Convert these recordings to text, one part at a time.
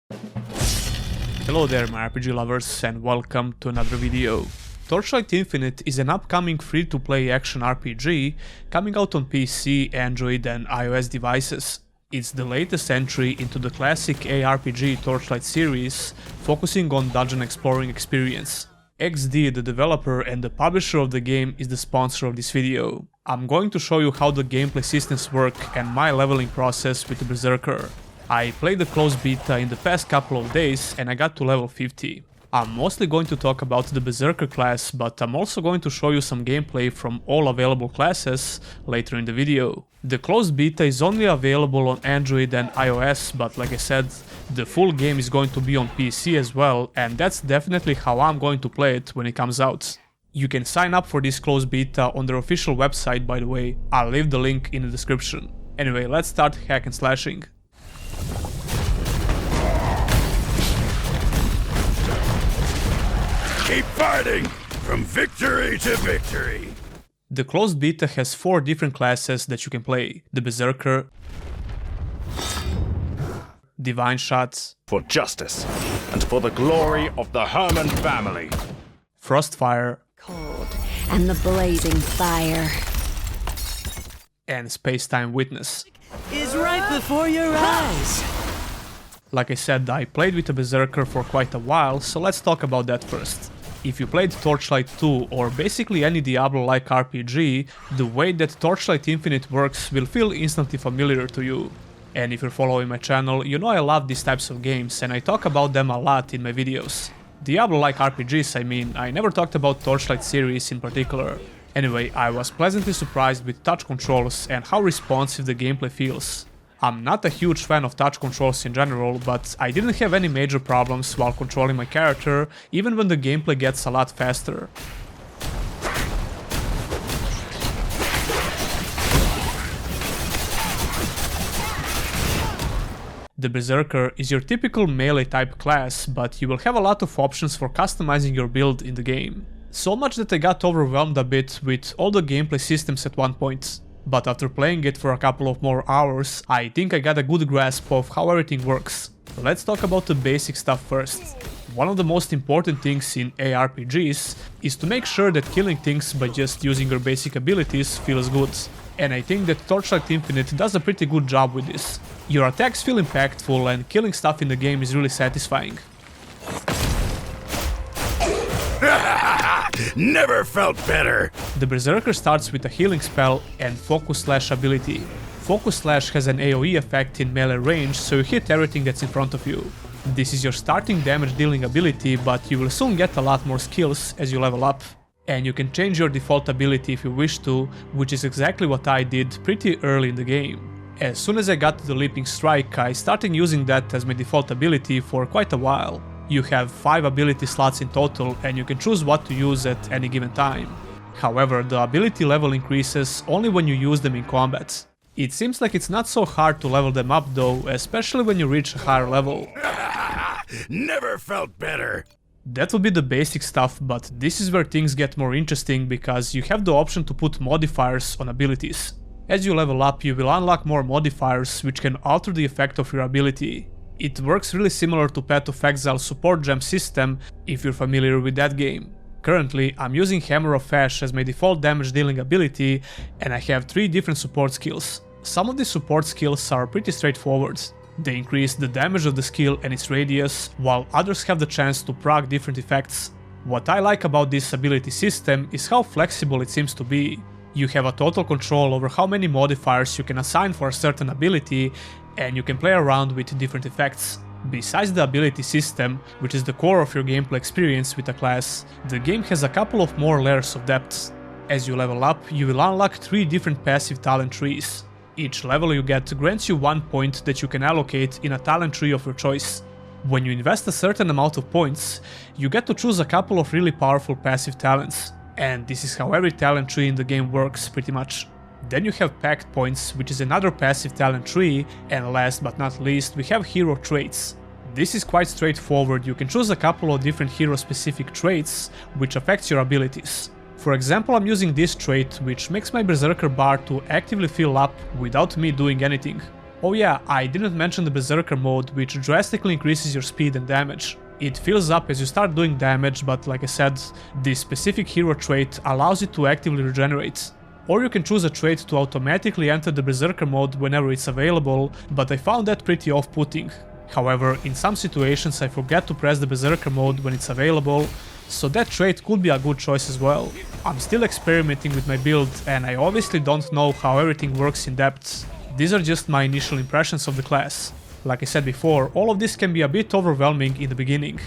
Hello there my RPG lovers and welcome to another video. Torchlight Infinite is an upcoming free-to-play action RPG coming out on PC, Android and iOS devices. It's the latest entry into the classic ARPG Torchlight series, focusing on dungeon exploring experience. XD, the developer and the publisher of the game, is the sponsor of this video. I'm going to show you how the gameplay systems work and my leveling process with the Berserker. I played the closed beta in the past couple of days and I got to level 50. I'm mostly going to talk about the Berserker class, but I'm also going to show you some gameplay from all available classes later in the video. The closed beta is only available on Android and iOS, but like I said, the full game is going to be on PC as well, and that's definitely how I'm going to play it when it comes out. You can sign up for this closed beta on their official website, by the way. I'll leave the link in the description. Anyway, let's start hack and slashing. Keep fighting! From victory to victory! The closed beta has 4 different classes that you can play. The Berserker, Divineshoot, For justice, and for the glory of the Herman family. Frostfire, Cold and the blazing fire and Spacetime Witness. Is right before your eyes. Like I said, I played with a Berserker for quite a while, so let's talk about that first. If you played Torchlight 2 or basically any Diablo-like RPG, the way that Torchlight Infinite works will feel instantly familiar to you. And if you're following my channel, you know I love these types of games and I talk about them a lot in my videos. Diablo-like RPGs, I mean, I never talked about Torchlight series in particular. Anyway, I was pleasantly surprised with touch controls and how responsive the gameplay feels. I'm not a huge fan of touch controls in general, but I didn't have any major problems while controlling my character, even when the gameplay gets a lot faster. The Berserker is your typical melee type class, but you will have a lot of options for customizing your build in the game. So much that I got overwhelmed a bit with all the gameplay systems at one point. But after playing it for a couple of more hours, I think I got a good grasp of how everything works. Let's talk about the basic stuff first. One of the most important things in ARPGs is to make sure that killing things by just using your basic abilities feels good. And I think that Torchlight Infinite does a pretty good job with this. Your attacks feel impactful and killing stuff in the game is really satisfying. Never felt better! The Berserker starts with a healing spell and Focus Slash ability. Focus Slash has an AoE effect in melee range, so you hit everything that's in front of you. This is your starting damage dealing ability, but you will soon get a lot more skills as you level up. And you can change your default ability if you wish to, which is exactly what I did pretty early in the game. As soon as I got to the Leaping Strike, I started using that as my default ability for quite a while. You have 5 ability slots in total and you can choose what to use at any given time. However, the ability level increases only when you use them in combat. It seems like it's not so hard to level them up though, especially when you reach a higher level. Never felt better! That would be the basic stuff, but this is where things get more interesting because you have the option to put modifiers on abilities. As you level up, you will unlock more modifiers which can alter the effect of your ability. It works really similar to Path of Exile's support gem system, if you're familiar with that game. Currently, I'm using Hammer of Ash as my default damage dealing ability, and I have 3 different support skills. Some of these support skills are pretty straightforward. They increase the damage of the skill and its radius, while others have the chance to proc different effects. What I like about this ability system is how flexible it seems to be. You have a total control over how many modifiers you can assign for a certain ability, and you can play around with different effects. Besides the ability system, which is the core of your gameplay experience with a class, the game has a couple of more layers of depth. As you level up, you will unlock 3 different passive talent trees. Each level you get grants you 1 point that you can allocate in a talent tree of your choice. When you invest a certain amount of points, you get to choose a couple of really powerful passive talents. And this is how every talent tree in the game works, pretty much. Then you have Pact Points, which is another passive talent tree, and last but not least we have Hero Traits. This is quite straightforward, you can choose a couple of different hero specific traits, which affects your abilities. For example, I'm using this trait, which makes my Berserker bar to actively fill up without me doing anything. Oh yeah, I didn't mention the Berserker mode, which drastically increases your speed and damage. It fills up as you start doing damage, but like I said, this specific hero trait allows it to actively regenerate. Or you can choose a trait to automatically enter the Berserker mode whenever it's available, but I found that pretty off-putting. However, in some situations I forget to press the Berserker mode when it's available, so that trait could be a good choice as well. I'm still experimenting with my build, and I obviously don't know how everything works in depth. These are just my initial impressions of the class. Like I said before, all of this can be a bit overwhelming in the beginning,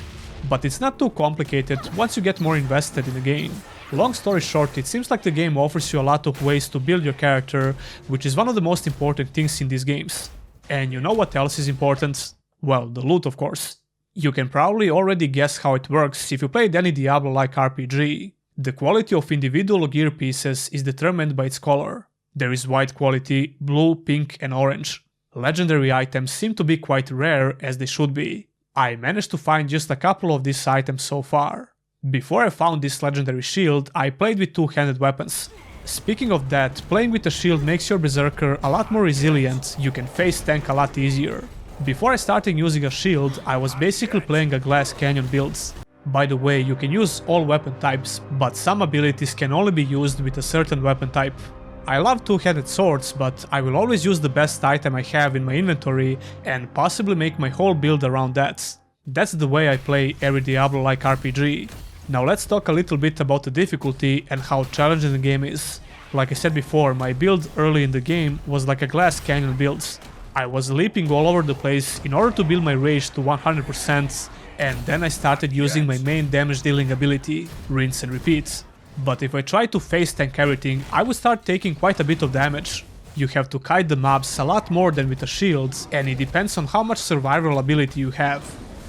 but it's not too complicated once you get more invested in the game. Long story short, it seems like the game offers you a lot of ways to build your character, which is one of the most important things in these games. And you know what else is important? Well, the loot, of course. You can probably already guess how it works if you played any Diablo-like RPG. The quality of individual gear pieces is determined by its color. There is white quality, blue, pink and orange. Legendary items seem to be quite rare, as they should be. I managed to find just a couple of these items so far. Before I found this legendary shield, I played with two-handed weapons. Speaking of that, playing with a shield makes your Berserker a lot more resilient, you can face tank a lot easier. Before I started using a shield, I was basically playing a glass canyon builds. By the way, you can use all weapon types, but some abilities can only be used with a certain weapon type. I love two-handed swords, but I will always use the best item I have in my inventory and possibly make my whole build around that. That's the way I play every Diablo-like RPG. Now let's talk a little bit about the difficulty and how challenging the game is. Like I said before, my build early in the game was like a glass canyon build. I was leaping all over the place in order to build my rage to 100%, and then I started using my main damage dealing ability, rinse and repeat. But if I try to face tank everything, I would start taking quite a bit of damage. You have to kite the mobs a lot more than with the shields, and it depends on how much survival ability you have.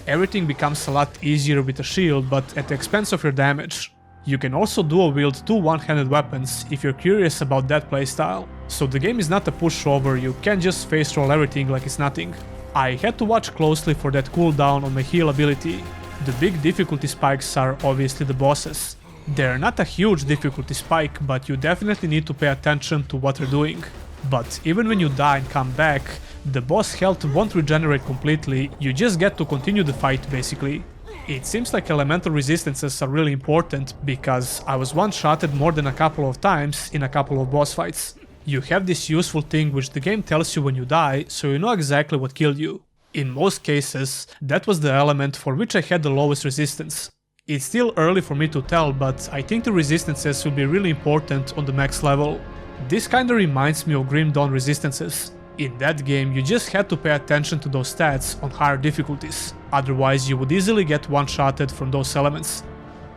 Everything becomes a lot easier with a shield, but at the expense of your damage. You can also dual wield two one-handed weapons if you're curious about that playstyle. So the game is not a pushover, you can't just face roll everything like it's nothing. I had to watch closely for that cooldown on my heal ability. The big difficulty spikes are obviously the bosses. They're not a huge difficulty spike, but you definitely need to pay attention to what they're doing. But even when you die and come back, the boss health won't regenerate completely, you just get to continue the fight basically. It seems like elemental resistances are really important, because I was one-shotted more than a couple of times in a couple of boss fights. You have this useful thing which the game tells you when you die, so you know exactly what killed you. In most cases, that was the element for which I had the lowest resistance. It's still early for me to tell, but I think the resistances will be really important on the max level. This kinda reminds me of Grim Dawn resistances. In that game, you just had to pay attention to those stats on higher difficulties, otherwise you would easily get one-shotted from those elements.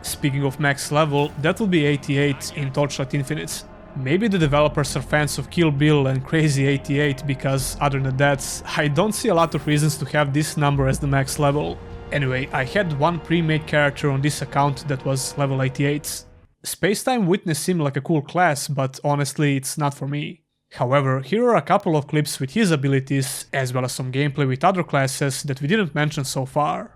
Speaking of max level, that will be 88 in Torchlight Infinite. Maybe the developers are fans of Kill Bill and Crazy 88, because other than that, I don't see a lot of reasons to have this number as the max level. Anyway, I had one pre-made character on this account that was level 88. Spacetime Witness seemed like a cool class, but honestly it's not for me. However, here are a couple of clips with his abilities, as well as some gameplay with other classes that we didn't mention so far.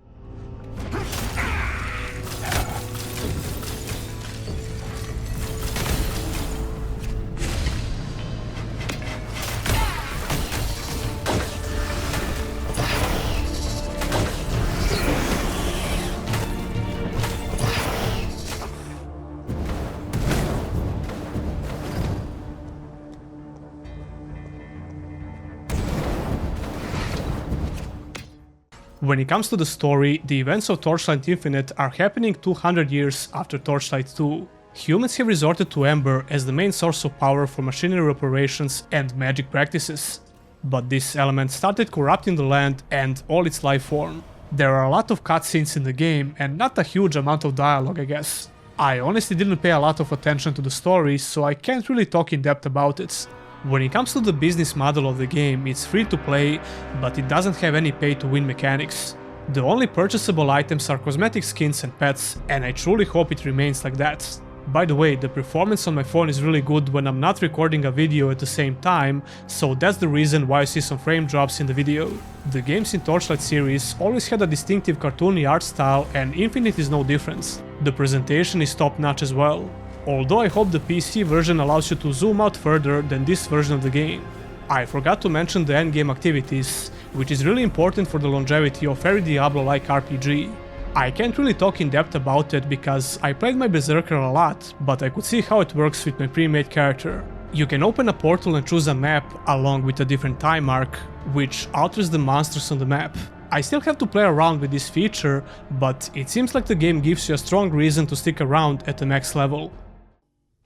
When it comes to the story, the events of Torchlight Infinite are happening 200 years after Torchlight 2. Humans have resorted to Ember as the main source of power for machinery operations and magic practices. But this element started corrupting the land and all its life form. There are a lot of cutscenes in the game and not a huge amount of dialogue, I guess. I honestly didn't pay a lot of attention to the story, so I can't really talk in depth about it. When it comes to the business model of the game, it's free to play, but it doesn't have any pay to win mechanics. The only purchasable items are cosmetic skins and pets, and I truly hope it remains like that. By the way, the performance on my phone is really good when I'm not recording a video at the same time, so that's the reason why I see some frame drops in the video. The games in Torchlight series always had a distinctive cartoony art style, and Infinite is no different. The presentation is top notch as well. Although I hope the PC version allows you to zoom out further than this version of the game. I forgot to mention the endgame activities, which is really important for the longevity of every Diablo-like RPG. I can't really talk in depth about it because I played my Berserker a lot, but I could see how it works with my pre-made character. You can open a portal and choose a map along with a different time arc, which alters the monsters on the map. I still have to play around with this feature, but it seems like the game gives you a strong reason to stick around at the max level.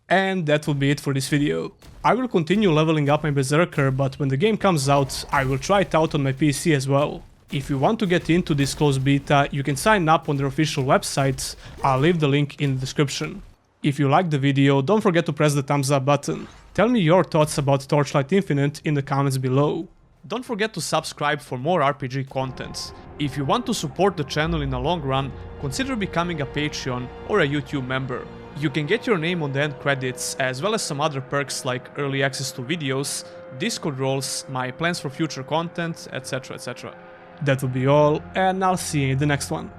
And that will be it for this video. I will continue leveling up my Berserker, but when the game comes out, I will try it out on my PC as well. If you want to get into this closed beta, you can sign up on their official website. I'll leave the link in the description. If you liked the video, don't forget to press the thumbs up button. Tell me your thoughts about Torchlight Infinite in the comments below. Don't forget to subscribe for more RPG content. If you want to support the channel in the long run, consider becoming a Patreon or a YouTube member. You can get your name on the end credits, as well as some other perks like early access to videos, Discord roles, my plans for future content, etc, etc. That will be all, and I'll see you in the next one.